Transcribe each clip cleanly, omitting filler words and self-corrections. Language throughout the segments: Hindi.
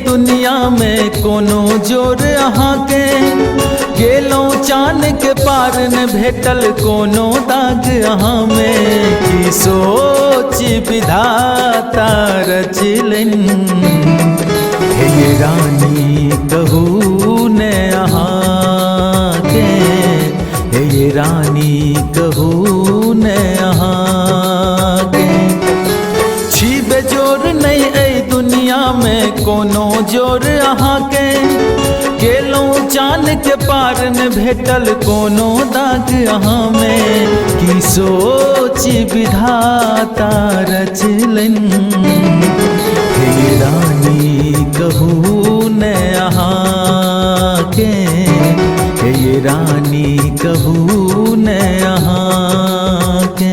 दुनिया में कोनो जोर अहाँ के, गेलों चांद के पार न भेटल कोनो दाग अहाँ में। की सोच विधाता रचलन, हे ये रानी कहू ने अहाँ के, हे ये रानी कहू ने अहाँ के। छी बेजोर नहीं ऐ दुनिया में कोनो जोर अहाँ के, गेलों चांद के पार न भेटल कोनो दाग अहाँ में। की सोच विधाता रचलन, हे रानी कहू ने अहाँ के, हे रानी कहू ने अहाँ के।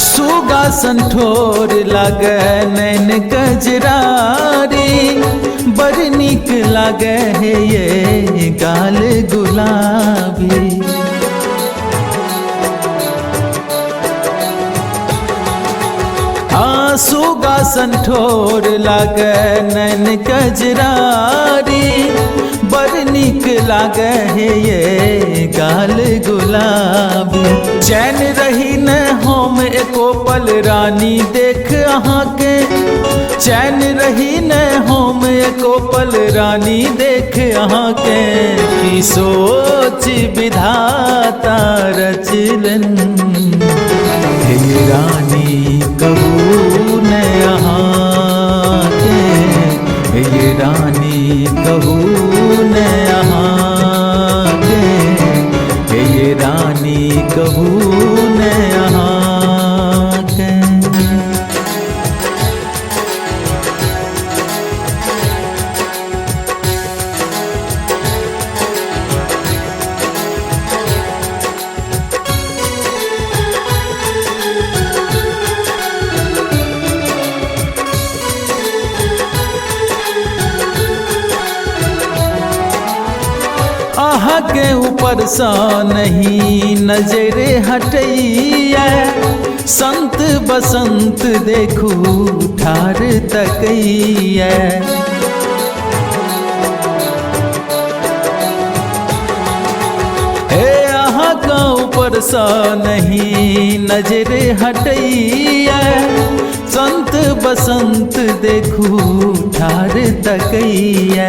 सुगा संठोर लागे नैन गजरारी, बड़ नीक लागे है ये गाल गुलाबी। सुगा संठोर लागे नैन गजरारी, बड़ नीक लागे है ये गाल गुलाबी। चैन रही न हम एको पल रानी देख अहाँ के, चैन रही न हम एको पल रानी देख अहाँ के। की सोच विधाता रचलन, हे रानी कहू ने अहाँ के, हे रानी कहू ने अहाँ के, हे रानी कहू ने अहाँ के। आहा के ऊपर सा नहीं नजर हटैया, संत बसंत देखू ठार तकैया। हे आहा का ऊपर सा नहीं नजर हटैया, संत बसंत देखू ठार तकैया।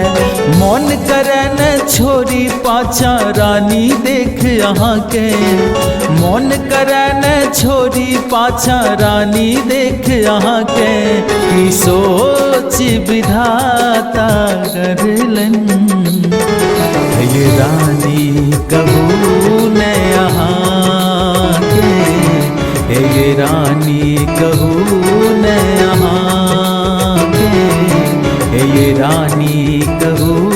मन करे न छोरी पाछा रानी देख अहाँ के, मन करे न छोरी पाछा रानी देख अहाँ के। की सोच विधाता करलन, ये रानी कहू ने अहाँ के, हे रानी कहू ने अहाँ के, हे रानी कहू